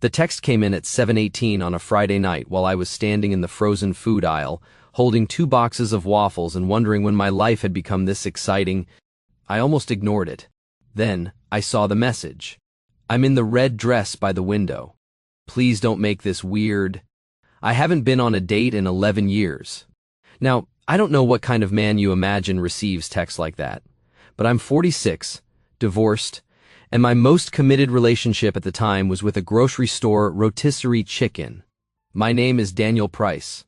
The text came in at 7:18 on a Friday night while I was standing in the frozen food aisle, holding 2 boxes of waffles and wondering when my life had become this exciting. I almost ignored it. Then, I saw the message. I'm in the red dress by the window. Please don't make this weird. I haven't been on a date in 11 years. Now, I don't know what kind of man you imagine receives texts like that, but I'm 46, divorced, and my most committed relationship at the time was with a grocery store rotisserie chicken. My name is Daniel Price.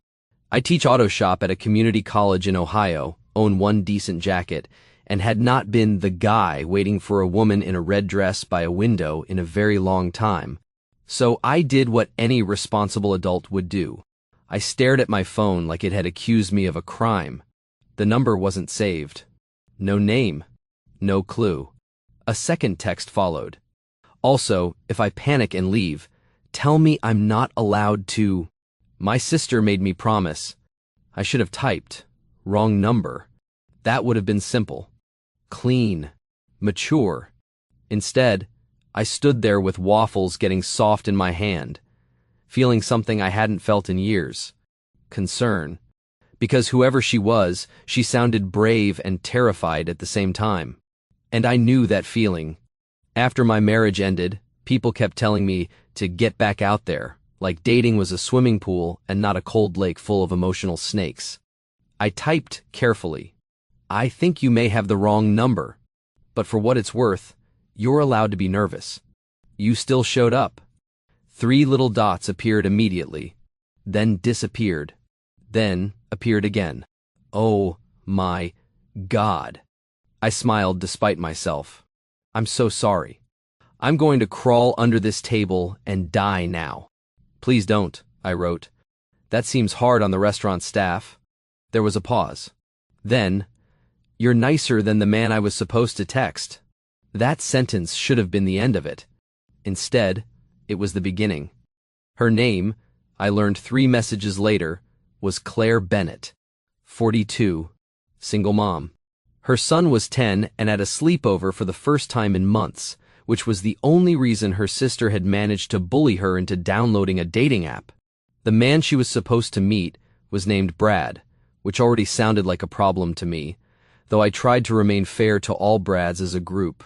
I teach auto shop at a community college in Ohio, own one decent jacket, and had not been the guy waiting for a woman in a red dress by a window in a very long time. So I did what any responsible adult would do. I stared at my phone like it had accused me of a crime. The number wasn't saved. No name. No clue. A second text followed. Also, if I panic and leave, tell me I'm not allowed to. My sister made me promise. I should have typed. Wrong number. That would have been simple. Clean. Mature. Instead, I stood there with waffles getting soft in my hand, feeling something I hadn't felt in years. Concern. Because whoever she was, she sounded brave and terrified at the same time. And I knew that feeling. After my marriage ended, people kept telling me to get back out there, like dating was a swimming pool and not a cold lake full of emotional snakes. I typed carefully. I think you may have the wrong number, but for what it's worth, you're allowed to be nervous. You still showed up. 3 little dots appeared immediately, then disappeared, then appeared again. Oh my God. I smiled despite myself. I'm so sorry. I'm going to crawl under this table and die now. Please don't, I wrote. That seems hard on the restaurant staff. There was a pause. Then, you're nicer than the man I was supposed to text. That sentence should have been the end of it. Instead, it was the beginning. Her name, I learned 3 messages later, was Claire Bennett, 42, single mom. Her son was 10 and at a sleepover for the first time in months, which was the only reason her sister had managed to bully her into downloading a dating app. The man she was supposed to meet was named Brad, which already sounded like a problem to me, though I tried to remain fair to all Brads as a group.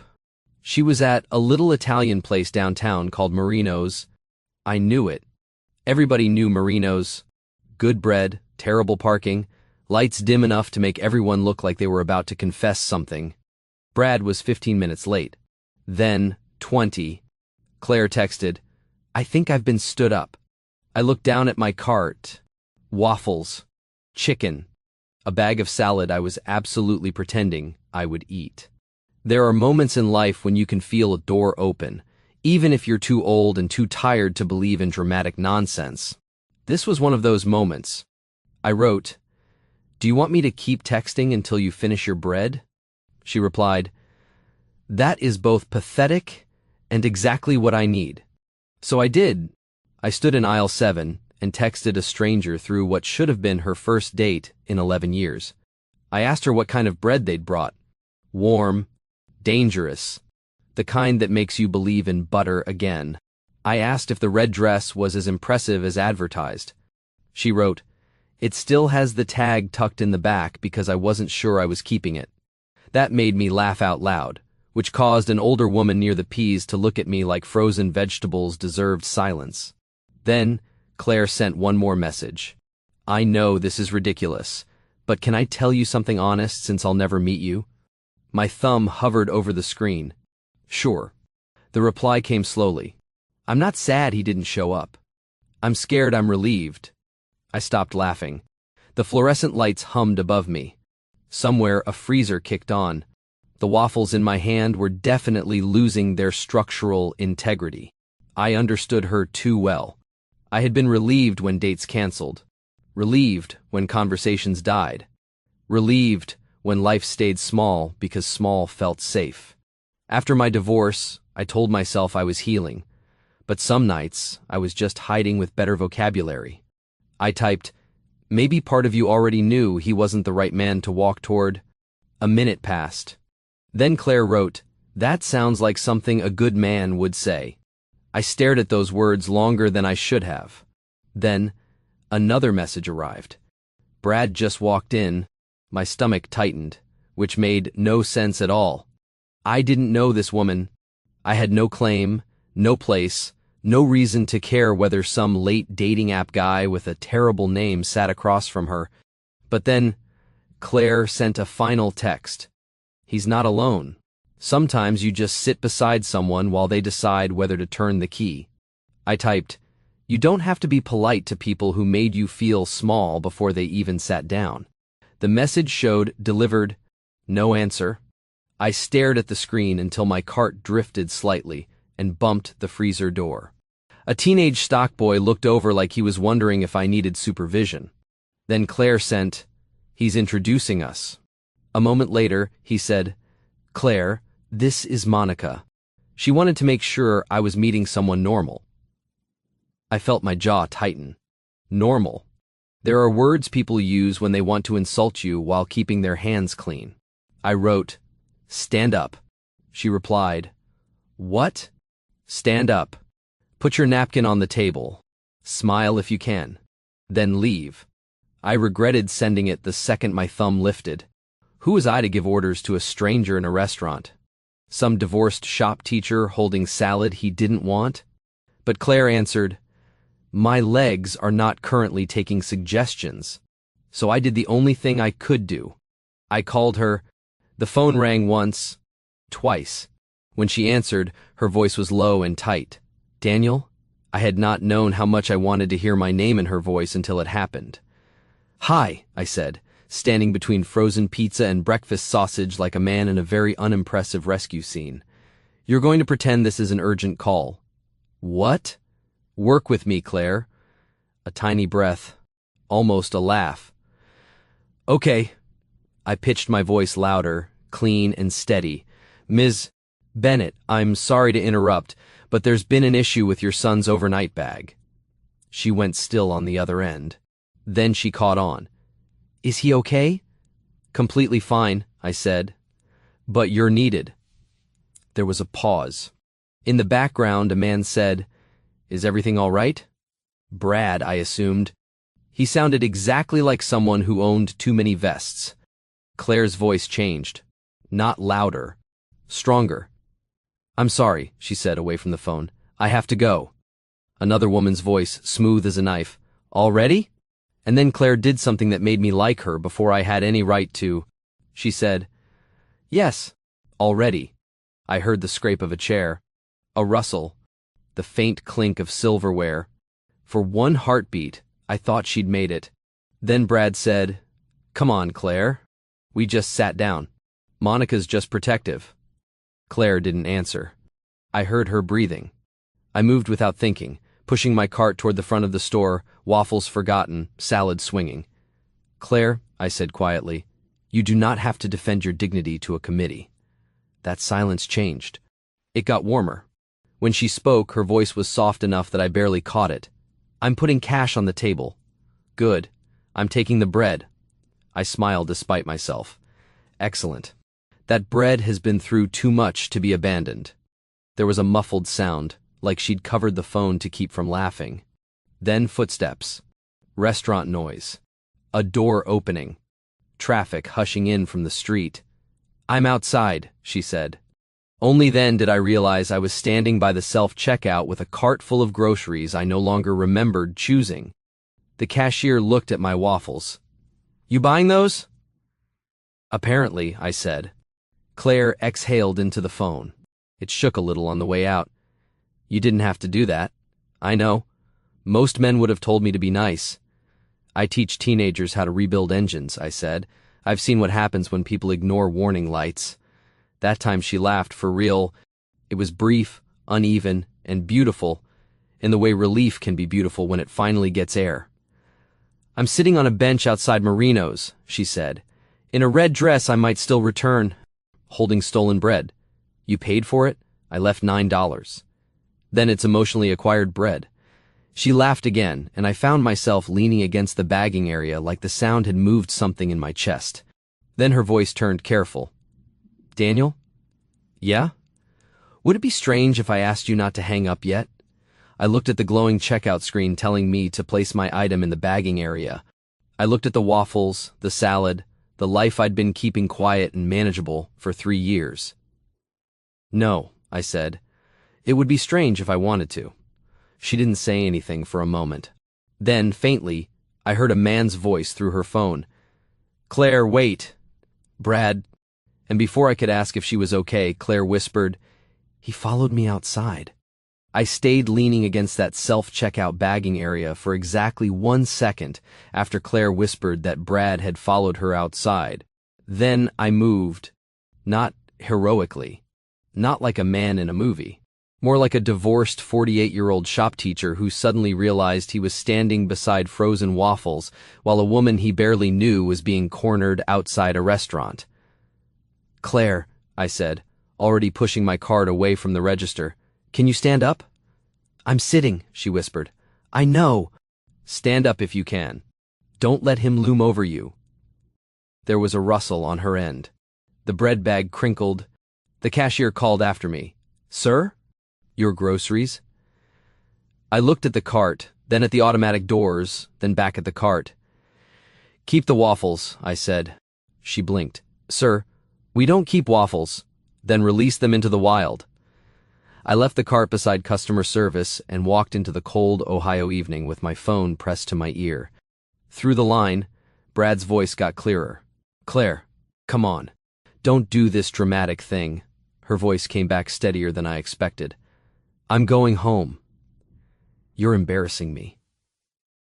She was at a little Italian place downtown called Marino's. I knew it. Everybody knew Marino's. Good bread, terrible parking, lights dim enough to make everyone look like they were about to confess something. Brad was 15 minutes late. Then, 20. Claire texted, I think I've been stood up. I looked down at my cart. Waffles. Chicken. A bag of salad I was absolutely pretending I would eat. There are moments in life when you can feel a door open, even if you're too old and too tired to believe in dramatic nonsense. This was one of those moments. I wrote, Do you want me to keep texting until you finish your bread? She replied, That is both pathetic and exactly what I need. So I did. I stood in aisle 7 and texted a stranger through what should have been her first date in 11 years. I asked her what kind of bread they'd brought. Warm, dangerous, the kind that makes you believe in butter again. I asked if the red dress was as impressive as advertised. She wrote, It still has the tag tucked in the back because I wasn't sure I was keeping it. That made me laugh out loud, which caused an older woman near the peas to look at me like frozen vegetables deserved silence. Then, Claire sent one more message. I know this is ridiculous, but can I tell you something honest since I'll never meet you? My thumb hovered over the screen. Sure. The reply came slowly. I'm not sad he didn't show up. I'm scared I'm relieved. I stopped laughing. The fluorescent lights hummed above me. Somewhere a freezer kicked on. The waffles in my hand were definitely losing their structural integrity. I understood her too well. I had been relieved when dates canceled. Relieved when conversations died. Relieved when life stayed small because small felt safe. After my divorce, I told myself I was healing, but some nights I was just hiding with better vocabulary. I typed, maybe part of you already knew he wasn't the right man to walk toward. A minute passed. Then Claire wrote, that sounds like something a good man would say. I stared at those words longer than I should have. Then, another message arrived. Brad just walked in. My stomach tightened, which made no sense at all. I didn't know this woman. I had no claim, no place, no reason to care whether some late dating app guy with a terrible name sat across from her. But then, Claire sent a final text. He's not alone. Sometimes you just sit beside someone while they decide whether to turn the key. I typed, "You don't have to be polite to people who made you feel small before they even sat down." The message showed delivered, no answer. I stared at the screen until my cart drifted slightly and bumped the freezer door. A teenage stock boy looked over like he was wondering if I needed supervision. Then Claire sent, "He's introducing us." A moment later, he said, "Claire, this is Monica. She wanted to make sure I was meeting someone normal." I felt my jaw tighten. Normal. There are words people use when they want to insult you while keeping their hands clean. I wrote, "Stand up." She replied, "What?" "Stand up. Put your napkin on the table. Smile if you can. Then leave." I regretted sending it the second my thumb lifted. Who was I to give orders to a stranger in a restaurant? Some divorced shop teacher holding salad he didn't want? But Claire answered, "My legs are not currently taking suggestions." So I did the only thing I could do. I called her. The phone rang once, twice. When she answered, her voice was low and tight. "Daniel?" I had not known how much I wanted to hear my name in her voice until it happened. "Hi," I said, standing between frozen pizza and breakfast sausage like a man in a very unimpressive rescue scene. "You're going to pretend this is an urgent call." "What?" "Work with me, Claire." A tiny breath, almost a laugh. "Okay." I pitched my voice louder, clean and steady. "Ms. Bennett, I'm sorry to interrupt, but there's been an issue with your son's overnight bag." She went still on the other end. Then she caught on. "Is he okay?" "Completely fine," I said. "But you're needed." There was a pause. In the background, a man said, "Is everything all right?" Brad, I assumed. He sounded exactly like someone who owned too many vests. Claire's voice changed. Not louder. Stronger. "I'm sorry," she said away from the phone. "I have to go." Another woman's voice, smooth as a knife. "Already?" And then Claire did something that made me like her before I had any right to. She said, "Yes, already." I heard the scrape of a chair, a rustle, the faint clink of silverware. For one heartbeat, I thought she'd made it. Then Brad said, "Come on, Claire." We just sat down. "Monica's just protective." Claire didn't answer. I heard her breathing. I moved without thinking, pushing my cart toward the front of the store, waffles forgotten, salad swinging. "Claire," I said quietly, "you do not have to defend your dignity to a committee." That silence changed. It got warmer. When she spoke, her voice was soft enough that I barely caught it. "I'm putting cash on the table." "Good. I'm taking the bread." I smiled despite myself. "Excellent. That bread has been through too much to be abandoned." There was a muffled sound, like she'd covered the phone to keep from laughing. Then footsteps. Restaurant noise. A door opening. Traffic hushing in from the street. "I'm outside," she said. Only then did I realize I was standing by the self-checkout with a cart full of groceries I no longer remembered choosing. The cashier looked at my waffles. "You buying those?" "Apparently," I said. Claire exhaled into the phone. It shook a little on the way out. "You didn't have to do that." "I know. Most men would have told me to be nice." "I teach teenagers how to rebuild engines," I said. "I've seen what happens when people ignore warning lights." That time she laughed for real. It was brief, uneven, and beautiful, in the way relief can be beautiful when it finally gets air. "I'm sitting on a bench outside Marino's," she said. "In a red dress I might still return, holding stolen bread." "You paid for it?" "I left $9. "Then it's emotionally acquired bread." She laughed again, and I found myself leaning against the bagging area like the sound had moved something in my chest. Then her voice turned careful. "Daniel?" "Yeah?" "Would it be strange if I asked you not to hang up yet? I looked at the glowing checkout screen telling me to place my item in the bagging area. I looked at the waffles, the salad, the life I'd been keeping quiet and manageable for 3 years. "No," I said. "It would be strange if I wanted to." She didn't say anything for a moment. Then, faintly, I heard a man's voice through her phone. "Claire, wait." "Brad." And before I could ask if she was okay, Claire whispered, "He followed me outside." I stayed leaning against that self-checkout bagging area for exactly 1 second after Claire whispered that Brad had followed her outside. Then I moved, not heroically, not like a man in a movie, more like a divorced 48-year-old shop teacher who suddenly realized he was standing beside frozen waffles while a woman he barely knew was being cornered outside a restaurant. "Claire," I said, already pushing my card away from the register, "can you stand up?" "I'm sitting," she whispered. "I know." "Stand up if you can. Don't let him loom over you." There was a rustle on her end. The bread bag crinkled. The cashier called after me. "Sir? Your groceries?" I looked at the cart, then at the automatic doors, then back at the cart. "Keep the waffles," I said. She blinked. "Sir, we don't keep waffles." "Then release them into the wild." I left the cart beside customer service and walked into the cold Ohio evening with my phone pressed to my ear. Through the line, Brad's voice got clearer. "Claire, come on. Don't do this dramatic thing." Her voice came back steadier than I expected. "I'm going home." "You're embarrassing me."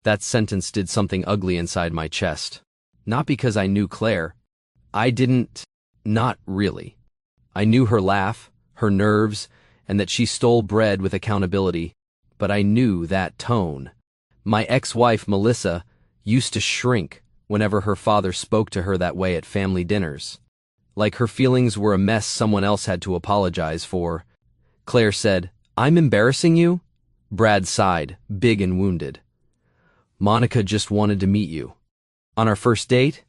That sentence did something ugly inside my chest. Not because I knew Claire. I didn't. Not really. I knew her laugh, her nerves, and that she stole bread with accountability, but I knew that tone. My ex-wife, Melissa, used to shrink whenever her father spoke to her that way at family dinners. Like her feelings were a mess someone else had to apologize for. Claire said, "I'm embarrassing you?" Brad sighed, big and wounded. "Monica just wanted to meet you." "On our first date?"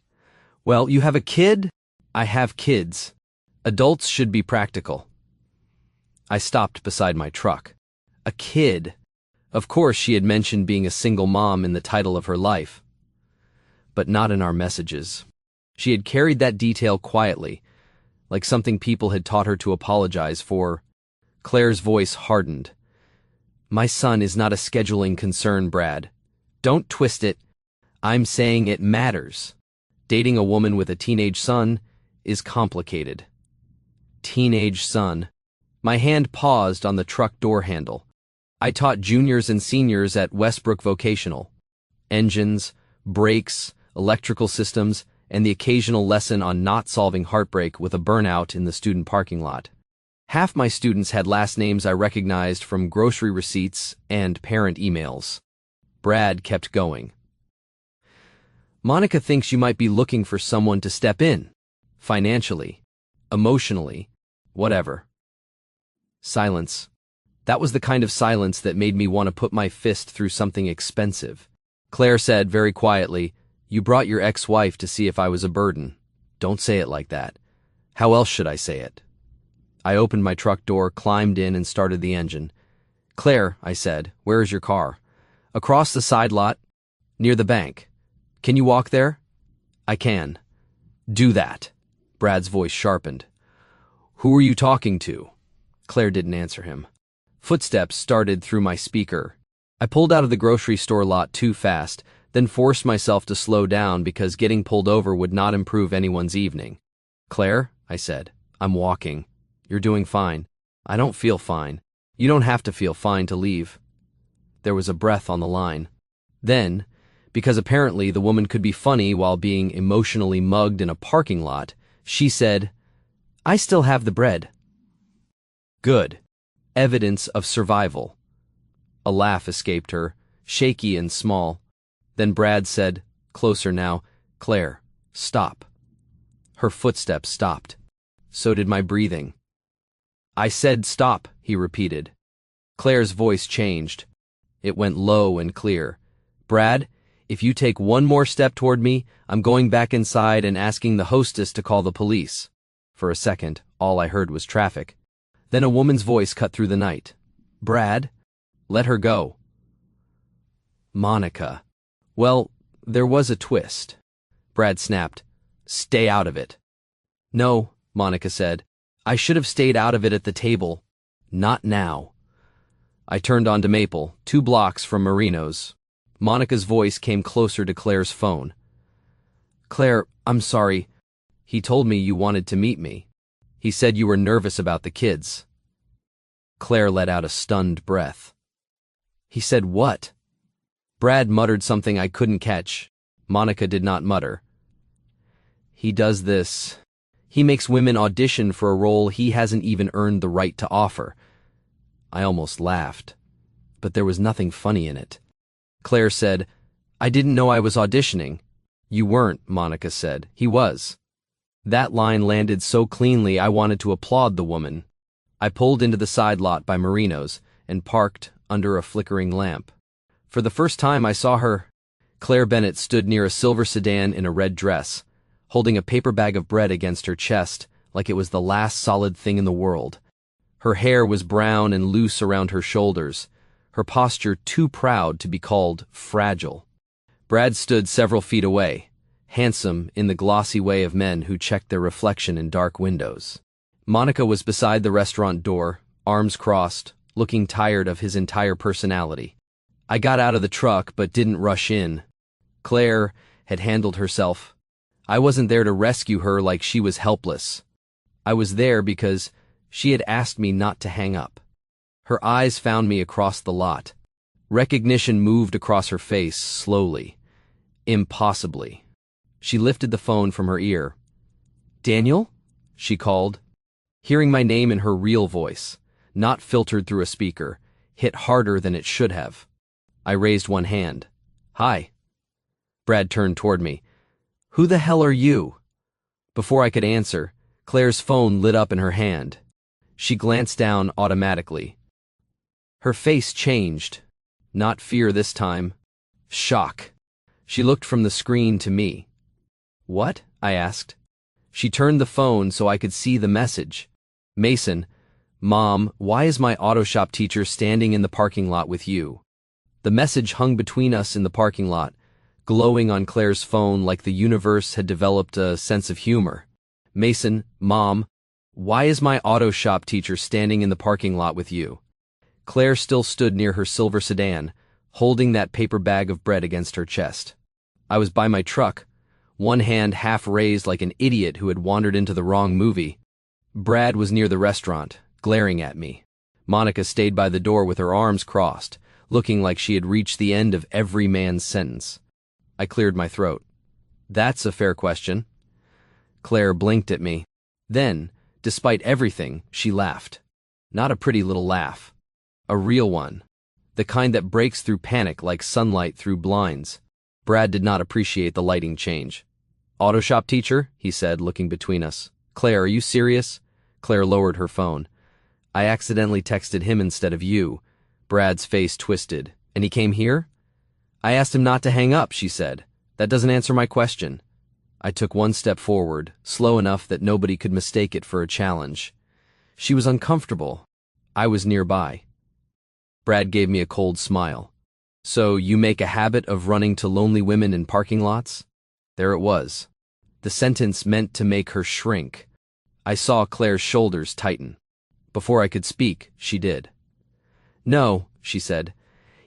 "Well, you have a kid?" "I have kids. Adults should be practical." I stopped beside my truck. A kid. Of course she had mentioned being a single mom in the title of her life. But not in our messages. She had carried that detail quietly, like something people had taught her to apologize for. Claire's voice hardened. "My son is not a scheduling concern, Brad. Don't twist it. I'm saying it matters. Dating a woman with a teenage son is complicated." Teenage son. My hand paused on the truck door handle. I taught juniors and seniors at Westbrook Vocational. Engines, brakes, electrical systems, and the occasional lesson on not solving heartbreak with a burnout in the student parking lot. Half my students had last names I recognized from grocery receipts and parent emails. Brad kept going. "Monica thinks you might be looking for someone to step in. Financially, emotionally, whatever." Silence. That was the kind of silence that made me want to put my fist through something expensive. Claire said very quietly, "You brought your ex-wife to see if I was a burden. Don't say it like that. How else should I say it?" I opened my truck door, climbed in, and started the engine. "Claire," I said, "where is your car?" "Across the side lot, near the bank." "Can you walk there?" "I can." "Do that." Brad's voice sharpened. "Who are you talking to?" Claire didn't answer him. Footsteps started through my speaker. I pulled out of the grocery store lot too fast, then forced myself to slow down because getting pulled over would not improve anyone's evening. "Claire," I said, "I'm walking. You're doing fine." "I don't feel fine." "You don't have to feel fine to leave." There was a breath on the line. Then, because apparently the woman could be funny while being emotionally mugged in a parking lot, she said, "I still have the bread." Good. Evidence of survival. A laugh escaped her, shaky and small. Then Brad said, closer now, "Claire, stop." Her footsteps stopped. So did my breathing. "I said stop," he repeated. Claire's voice changed. It went low and clear. "Brad, if you take one more step toward me, I'm going back inside and asking the hostess to call the police." For a second, all I heard was traffic. Then a woman's voice cut through the night. "Brad?" Let her go. Monica. Well, there was a twist. Brad snapped. Stay out of it. No, Monica said. I should have stayed out of it at the table. Not now. I turned onto Maple, 2 blocks from Marino's. Monica's voice came closer to Claire's phone. Claire, I'm sorry. He told me you wanted to meet me. He said you were nervous about the kids. Claire let out a stunned breath. He said what? Brad muttered something I couldn't catch. Monica did not mutter. He does this. He makes women audition for a role he hasn't even earned the right to offer. I almost laughed, but there was nothing funny in it. Claire said, I didn't know I was auditioning. You weren't, Monica said. He was. That line landed so cleanly I wanted to applaud the woman. I pulled into the side lot by Marino's and parked under a flickering lamp. For the first time I saw her. Claire Bennett stood near a silver sedan in a red dress, holding a paper bag of bread against her chest like it was the last solid thing in the world. Her hair was brown and loose around her shoulders, her posture too proud to be called fragile. Brad stood several feet away, handsome in the glossy way of men who check their reflection in dark windows. Monica was beside the restaurant door, arms crossed, looking tired of his entire personality. I got out of the truck but didn't rush in. Claire had handled herself. I wasn't there to rescue her like she was helpless. I was there because she had asked me not to hang up. Her eyes found me across the lot. Recognition moved across her face slowly, impossibly. She lifted the phone from her ear. Daniel? She called. Hearing my name in her real voice, not filtered through a speaker, hit harder than it should have. I raised one hand. Hi. Brad turned toward me. Who the hell are you? Before I could answer, Claire's phone lit up in her hand. She glanced down automatically. Her face changed. Not fear this time. Shock. She looked from the screen to me. What? I asked. She turned the phone so I could see the message. Mason, Mom, why is my auto shop teacher standing in the parking lot with you? The message hung between us in the parking lot, glowing on Claire's phone like the universe had developed a sense of humor. Mason, Mom, why is my auto shop teacher standing in the parking lot with you? Claire still stood near her silver sedan, holding that paper bag of bread against her chest. I was by my truck, one hand half raised like an idiot who had wandered into the wrong movie. Brad was near the restaurant, glaring at me. Monica stayed by the door with her arms crossed, looking like she had reached the end of every man's sentence. I cleared my throat. That's a fair question. Claire blinked at me. Then, despite everything, she laughed. Not a pretty little laugh. A real one. The kind that breaks through panic like sunlight through blinds. Brad did not appreciate the lighting change. Auto shop teacher, he said, looking between us. Claire, are you serious? Claire lowered her phone. I accidentally texted him instead of you. Brad's face twisted. And he came here? I asked him not to hang up, she said. That doesn't answer my question. I took one step forward, slow enough that nobody could mistake it for a challenge. She was uncomfortable. I was nearby. Brad gave me a cold smile. So you make a habit of running to lonely women in parking lots? There it was. The sentence meant to make her shrink. I saw Claire's shoulders tighten. Before I could speak, she did. No, she said.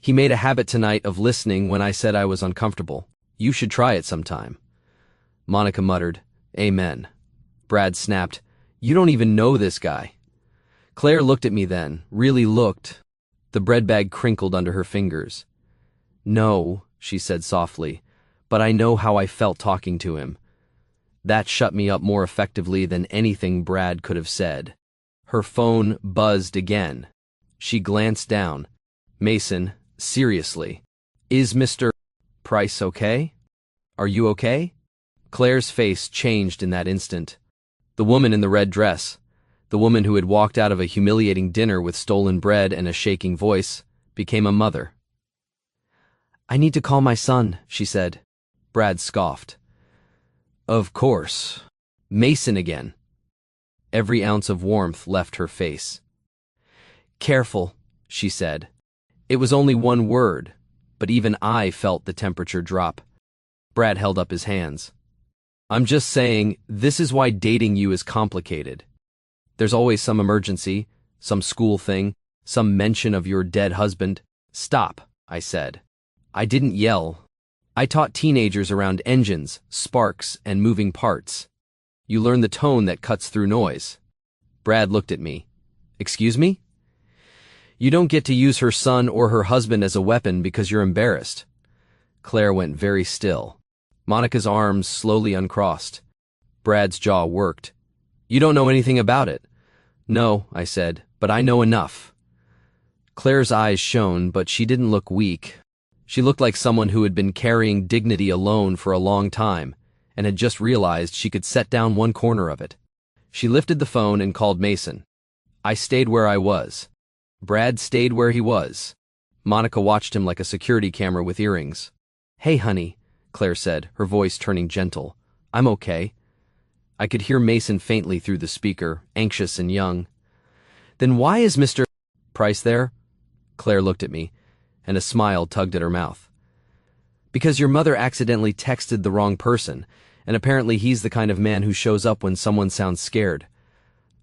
He made a habit tonight of listening when I said I was uncomfortable. You should try it sometime. Monica muttered, Amen. Brad snapped, You don't even know this guy. Claire looked at me then, really looked. The bread bag crinkled under her fingers. No, she said softly, but I know how I felt talking to him. That shut me up more effectively than anything Brad could have said. Her phone buzzed again. She glanced down. Mason, seriously, is Mr. Price okay? Are you okay? Claire's face changed in that instant. The woman in the red dress, the woman who had walked out of a humiliating dinner with stolen bread and a shaking voice, became a mother. I need to call my son, she said. Brad scoffed. Of course. Mason again. Every ounce of warmth left her face. Careful, she said. It was only one word, but even I felt the temperature drop. Brad held up his hands. I'm just saying, this is why dating you is complicated. There's always some emergency, some school thing, some mention of your dead husband. Stop, I said. I didn't yell. I taught teenagers around engines, sparks, and moving parts. You learn the tone that cuts through noise. Brad looked at me. Excuse me? You don't get to use her son or her husband as a weapon because you're embarrassed. Claire went very still. Monica's arms slowly uncrossed. Brad's jaw worked. You don't know anything about it. No, I said, but I know enough. Claire's eyes shone, but she didn't look weak. She looked like someone who had been carrying dignity alone for a long time and had just realized she could set down one corner of it. She lifted the phone and called Mason. I stayed where I was. Brad stayed where he was. Monica watched him like a security camera with earrings. Hey, honey, Claire said, her voice turning gentle. I'm okay. I could hear Mason faintly through the speaker, anxious and young. Then why is Mr. Price there? Claire looked at me, and a smile tugged at her mouth. Because your mother accidentally texted the wrong person, and apparently he's the kind of man who shows up when someone sounds scared.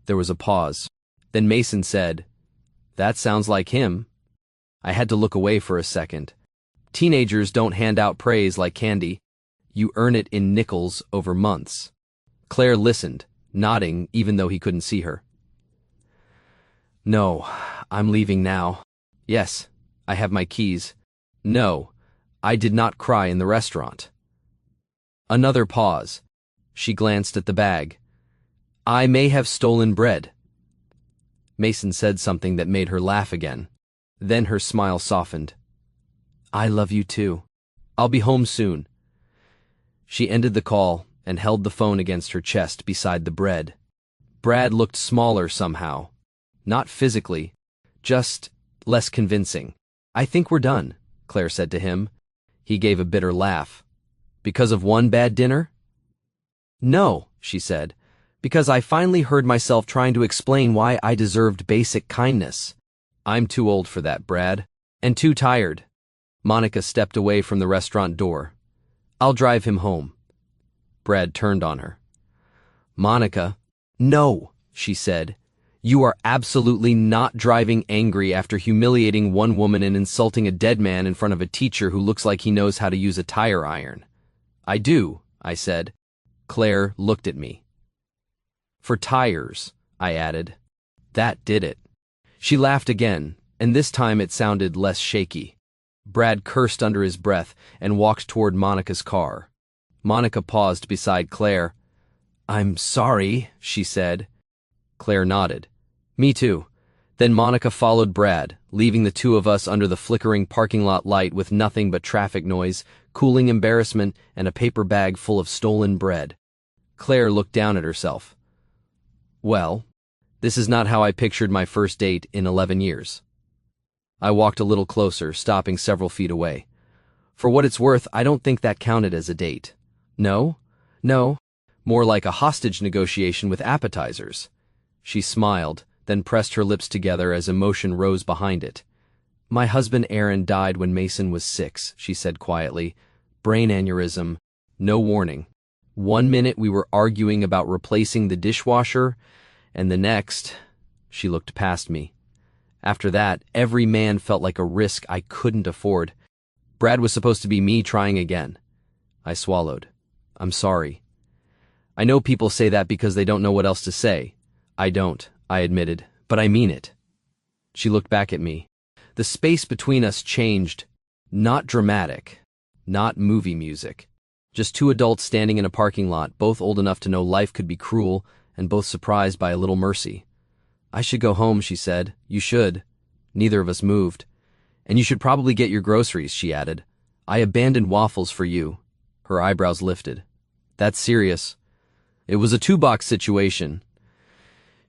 There was a pause. Then Mason said, That sounds like him. I had to look away for a second. Teenagers don't hand out praise like candy. You earn it in nickels over months. Claire listened, nodding even though he couldn't see her. No, I'm leaving now. Yes, I have my keys. No, I did not cry in the restaurant. Another pause. She glanced at the bag. I may have stolen bread. Mason said something that made her laugh again. Then her smile softened. I love you too. I'll be home soon. She ended the call and held the phone against her chest beside the bread. Brad looked smaller somehow. Not physically, just less convincing. I think we're done, Claire said to him. He gave a bitter laugh. Because of one bad dinner? No, she said, because I finally heard myself trying to explain why I deserved basic kindness. I'm too old for that, Brad. And too tired. Monica stepped away from the restaurant door. I'll drive him home. Brad turned on her. Monica, no, she said. You are absolutely not driving angry after humiliating one woman and insulting a dead man in front of a teacher who looks like he knows how to use a tire iron. I do, I said. Claire looked at me. For tires, I added. That did it. She laughed again, and this time it sounded less shaky. Brad cursed under his breath and walked toward Monica's car. Monica paused beside Claire. I'm sorry, she said. Claire nodded. Me too. Then Monica followed Brad, leaving the two of us under the flickering parking lot light with nothing but traffic noise, cooling embarrassment, and a paper bag full of stolen bread. Claire looked down at herself. Well, this is not how I pictured my first date in 11 years. I walked a little closer, stopping several feet away. For what it's worth, I don't think that counted as a date. No, more like a hostage negotiation with appetizers. She smiled, then pressed her lips together as emotion rose behind it. My husband Aaron died when Mason was 6, she said quietly. Brain aneurysm, no warning. 1 minute we were arguing about replacing the dishwasher, and the next, she looked past me. After that, every man felt like a risk I couldn't afford. Brad was supposed to be me trying again. I swallowed. I'm sorry. I know people say that because they don't know what else to say. I don't, I admitted, but I mean it. She looked back at me. The space between us changed. Not dramatic. Not movie music. Just two adults standing in a parking lot, both old enough to know life could be cruel, and both surprised by a little mercy. I should go home, she said. You should. Neither of us moved. And you should probably get your groceries, she added. I abandoned waffles for you. Her eyebrows lifted. That's serious. It was a 2-box situation.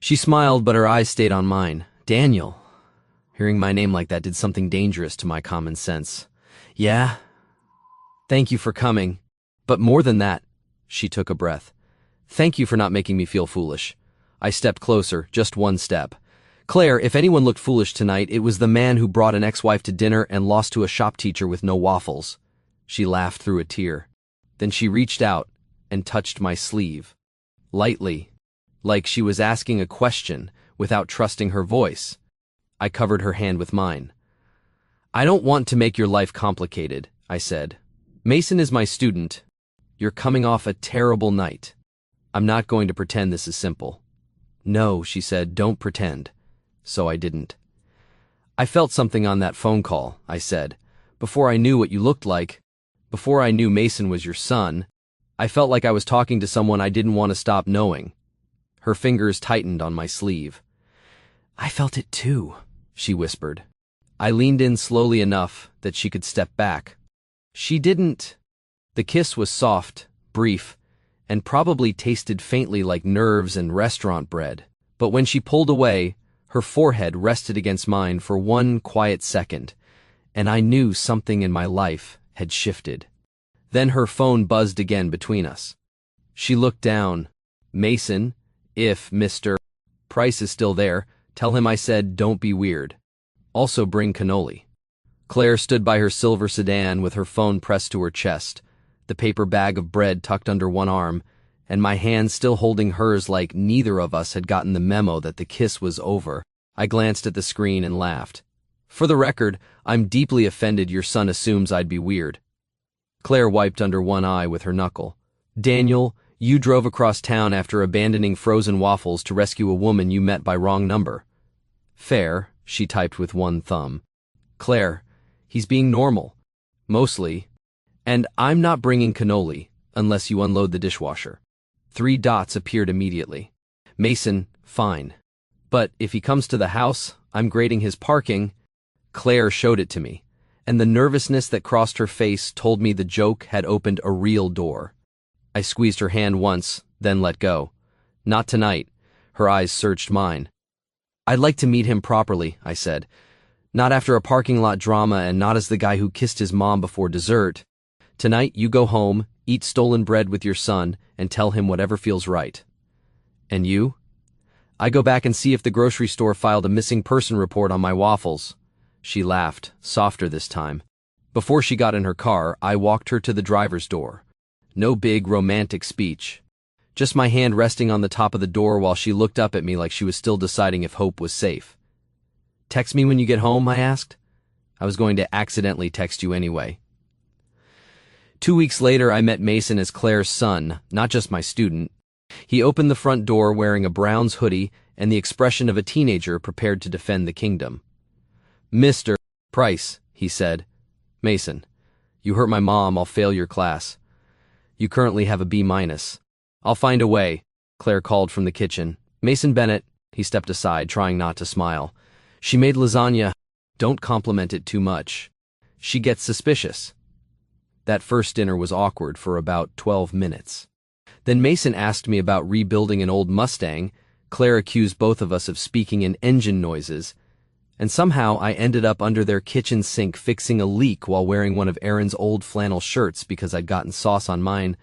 She smiled, but her eyes stayed on mine. Daniel. Hearing my name like that did something dangerous to my common sense. Yeah? Thank you for coming. But more than that, she took a breath. Thank you for not making me feel foolish. I stepped closer, just one step. Claire, if anyone looked foolish tonight, it was the man who brought an ex-wife to dinner and lost to a shop teacher with no waffles. She laughed through a tear. Then she reached out and touched my sleeve. Lightly, like she was asking a question without trusting her voice. I covered her hand with mine. I don't want to make your life complicated, I said. Mason is my student. You're coming off a terrible night. I'm not going to pretend this is simple. No, she said, don't pretend. So I didn't. I felt something on that phone call, I said. Before I knew what you looked like, before I knew Mason was your son, I felt like I was talking to someone I didn't want to stop knowing. Her fingers tightened on my sleeve. I felt it too, she whispered. I leaned in slowly enough that she could step back. She didn't. The kiss was soft, brief, and probably tasted faintly like nerves and restaurant bread. But when she pulled away, her forehead rested against mine for one quiet second, and I knew something in my life had shifted. Then her phone buzzed again between us. She looked down. Mason, if Mr. Price is still there, tell him I said don't be weird. Also bring cannoli. Claire stood by her silver sedan with her phone pressed to her chest, the paper bag of bread tucked under one arm, and my hand still holding hers like neither of us had gotten the memo that the kiss was over. I glanced at the screen and laughed. For the record, I'm deeply offended your son assumes I'd be weird. Claire wiped under one eye with her knuckle. Daniel, you drove across town after abandoning frozen waffles to rescue a woman you met by wrong number. Fair, she typed with one thumb. Claire, he's being normal. Mostly. And I'm not bringing cannoli, unless you unload the dishwasher. 3 dots appeared immediately. Mason, fine. But if he comes to the house, I'm grading his parking. Claire showed it to me, and the nervousness that crossed her face told me the joke had opened a real door. I squeezed her hand once, then let go. Not tonight. Her eyes searched mine. I'd like to meet him properly, I said. Not after a parking lot drama and not as the guy who kissed his mom before dessert. Tonight you go home, eat stolen bread with your son, and tell him whatever feels right. And you? I go back and see if the grocery store filed a missing person report on my waffles. She laughed, softer this time. Before she got in her car, I walked her to the driver's door. No big romantic speech. Just my hand resting on the top of the door while she looked up at me like she was still deciding if hope was safe. Text me when you get home, I asked. I was going to accidentally text you anyway. 2 weeks later, I met Mason as Claire's son, not just my student. He opened the front door wearing a Browns hoodie and the expression of a teenager prepared to defend the kingdom. Mr. Price, he said. Mason, you hurt my mom, I'll fail your class. You currently have a B-. I'll find a way, Claire called from the kitchen. Mason Bennett, he stepped aside, trying not to smile. She made lasagna. Don't compliment it too much. She gets suspicious. That first dinner was awkward for about 12 minutes. Then Mason asked me about rebuilding an old Mustang. Claire accused both of us of speaking in engine noises, and somehow I ended up under their kitchen sink fixing a leak while wearing one of Aaron's old flannel shirts because I'd gotten sauce on mine.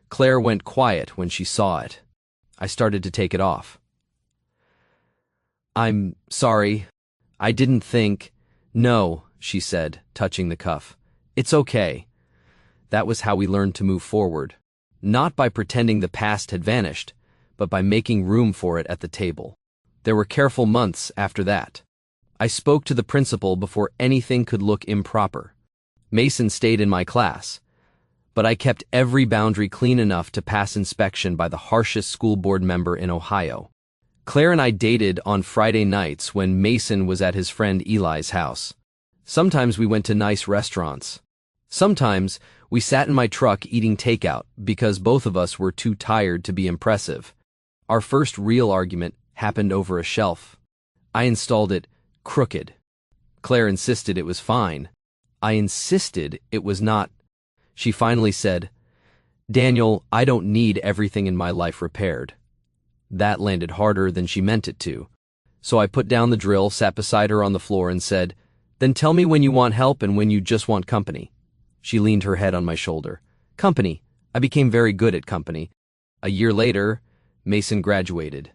Claire went quiet when she saw it. I started to take it off. I'm sorry. I didn't think. No, she said, touching the cuff. It's okay. That was how we learned to move forward. Not by pretending the past had vanished, but by making room for it at the table. There were careful months after that. I spoke to the principal before anything could look improper. Mason stayed in my class, but I kept every boundary clean enough to pass inspection by the harshest school board member in Ohio. Claire and I dated on Friday nights when Mason was at his friend Eli's house. Sometimes we went to nice restaurants. Sometimes we sat in my truck eating takeout because both of us were too tired to be impressive. Our first real argument happened over a shelf. I installed it crooked. Claire insisted it was fine. I insisted it was not. She finally said, Daniel, I don't need everything in my life repaired. That landed harder than she meant it to. So I put down the drill, sat beside her on the floor and said, Then tell me when you want help and when you just want company. She leaned her head on my shoulder. Company. I became very good at company. A year later, Mason graduated.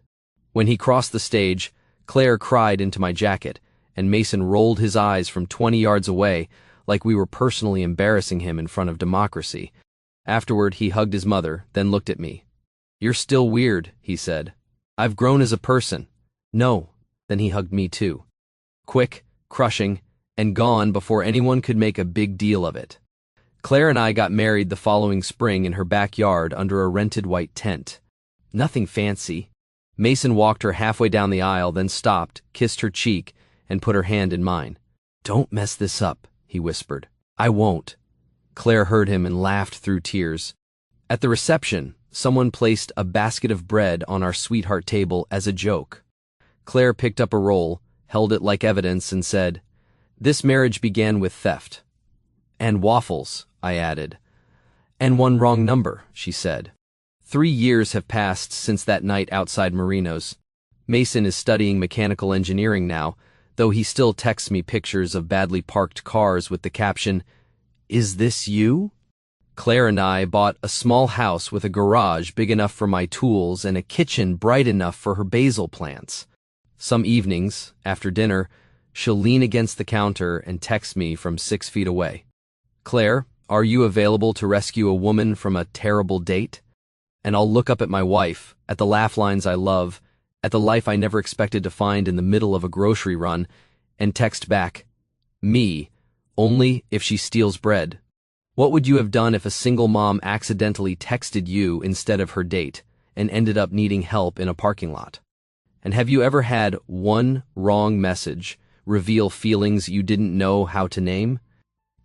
When he crossed the stage, Claire cried into my jacket, and Mason rolled his eyes from 20 yards away like we were personally embarrassing him in front of democracy. Afterward, he hugged his mother, then looked at me. "You're still weird," he said. "I've grown as a person." "No." Then he hugged me too. Quick, crushing, and gone before anyone could make a big deal of it. Claire and I got married the following spring in her backyard under a rented white tent. Nothing fancy. Mason walked her halfway down the aisle, then stopped, kissed her cheek, and put her hand in mine. "Don't mess this up," he whispered. "I won't." Claire heard him and laughed through tears. At the reception, someone placed a basket of bread on our sweetheart table as a joke. Claire picked up a roll, held it like evidence, and said, "This marriage began with theft." "And waffles," I added. "And one wrong number," she said. 3 years have passed since that night outside Marino's. Mason is studying mechanical engineering now, though he still texts me pictures of badly parked cars with the caption, "Is this you?" Claire and I bought a small house with a garage big enough for my tools and a kitchen bright enough for her basil plants. Some evenings, after dinner, she'll lean against the counter and text me from 6 feet away. "Claire, are you available to rescue a woman from a terrible date?" And I'll look up at my wife, at the laugh lines I love, at the life I never expected to find in the middle of a grocery run, and text back, "Me, only if she steals bread." What would you have done if a single mom accidentally texted you instead of her date and ended up needing help in a parking lot? And have you ever had one wrong message reveal feelings you didn't know how to name?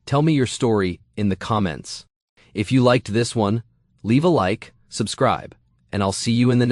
Tell me your story in the comments. If you liked this one, leave a like, subscribe, and I'll see you in the next